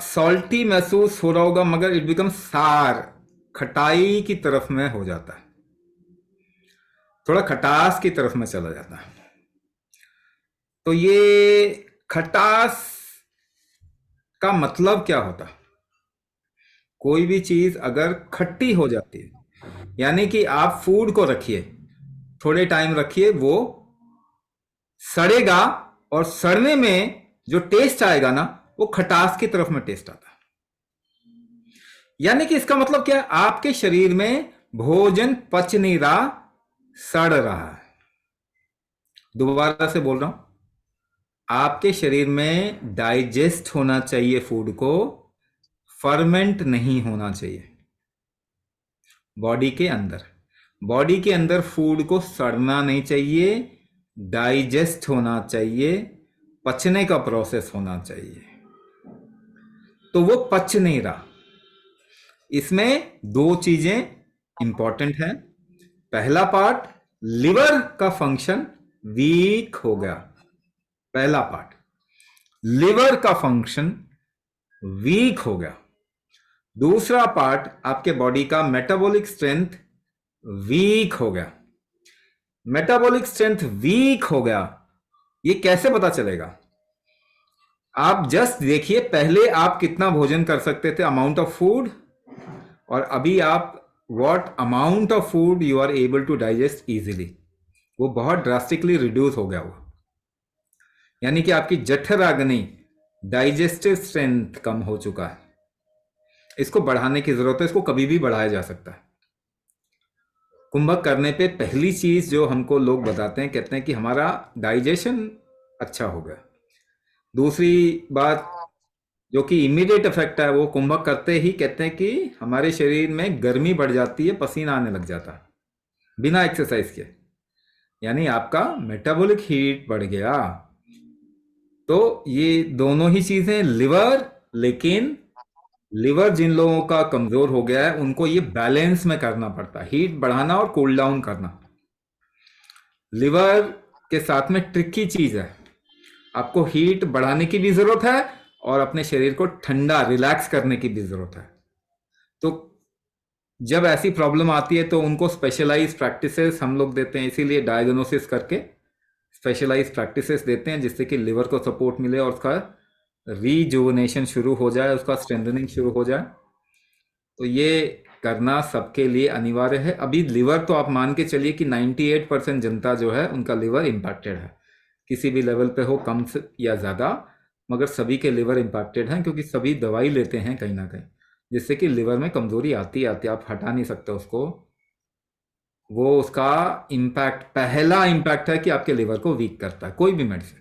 Salty महसूस हो रहा होगा, मगर इट बिकम सार, खटाई की तरफ में हो जाता है, थोड़ा खटास की तरफ में चला जाता है। तो ये खटास का मतलब क्या होता है? कोई भी चीज अगर खट्टी हो जाती है, यानी कि आप फूड को रखिए, थोड़े टाइम रखिए, वो सड़ेगा, और सड़ने में जो टेस्ट आएगा ना, वो खटास की तरफ में टेस्ट आता है। यानी कि इसका मतलब क्या है? आपके शरीर में भोजन पच नहीं रहा, सड़ रहा है। दोबारा से बोल रहा हूं, आपके शरीर में डाइजेस्ट होना चाहिए फूड को, फर्मेंट नहीं होना चाहिए। बॉडी के अंदर, बॉडी के अंदर फूड को सड़ना नहीं चाहिए, डाइजेस्ट होना चाहिए, पचने का प्रोसेस होना चाहिए। तो वो पच नहीं रहा। इसमें दो चीजें इंपॉर्टेंट हैं। पहला पार्ट, लिवर का फंक्शन वीक हो गया। पहला पार्ट, लिवर का फंक्शन वीक हो गया। दूसरा पार्ट, आपके बॉडी का मेटाबॉलिक स्ट्रेंथ वीक हो गया। मेटाबॉलिक स्ट्रेंथ वीक हो गया, ये कैसे पता चलेगा? आप जस्ट देखिए, पहले आप कितना भोजन कर सकते थे, अमाउंट ऑफ फूड, और अभी आप what amount of food you are able to digest easily, वो बहुत ड्रास्टिकली रिड्यूस हो गया हुआ। यानी कि आपकी जठराग्नि, डाइजेस्टिव स्ट्रेंथ कम हो चुका है। इसको बढ़ाने की जरूरत है, इसको कभी भी बढ़ाया जा सकता है। कुंभक करने पे पहली चीज जो हमको लोग बताते हैं, कहते हैं कि हमारा डाइजेशन अच्छा हो गया। दूसरी बात जो कि इमीडिएट इफेक्ट है, वो कुंभक करते ही कहते हैं कि हमारे शरीर में गर्मी बढ़ जाती है, पसीना आने लग जाता है बिना एक्सरसाइज के, यानी आपका मेटाबॉलिक हीट बढ़ गया। तो ये दोनों ही चीजें लिवर, लेकिन लिवर जिन लोगों का कमजोर हो गया है, उनको ये बैलेंस में करना पड़ता है, हीट बढ़ाना और कूल डाउन करना। लिवर के साथ में ट्रिकी चीज है, आपको हीट बढ़ाने की भी जरूरत है और अपने शरीर को ठंडा रिलैक्स करने की भी जरूरत है। तो जब ऐसी प्रॉब्लम आती है तो उनको स्पेशलाइज प्रैक्टिसेस हम लोग देते हैं, इसीलिए डायग्नोसिस करके स्पेशलाइज प्रैक्टिसेस देते हैं, जिससे कि लिवर को सपोर्ट मिले और उसका रीजुवनेशन शुरू हो जाए, उसका स्ट्रेंथनिंग शुरू हो जाए। तो ये करना सबके लिए अनिवार्य है। अभी लिवर तो आप मान के चलिए कि 98% जनता जो है उनका लिवर इम्पैक्टेड है, किसी भी लेवल पे हो, कम से या ज़्यादा, मगर सभी के लिवर इम्पैक्टेड हैं, क्योंकि सभी दवाई लेते हैं कहीं ना कहीं, जिससे कि लिवर में कमजोरी आती आती, आप हटा नहीं सकते उसको। वो उसका इम्पैक्ट, पहला इम्पैक्ट है कि आपके लिवर को वीक करता है कोई भी मेडिसिन।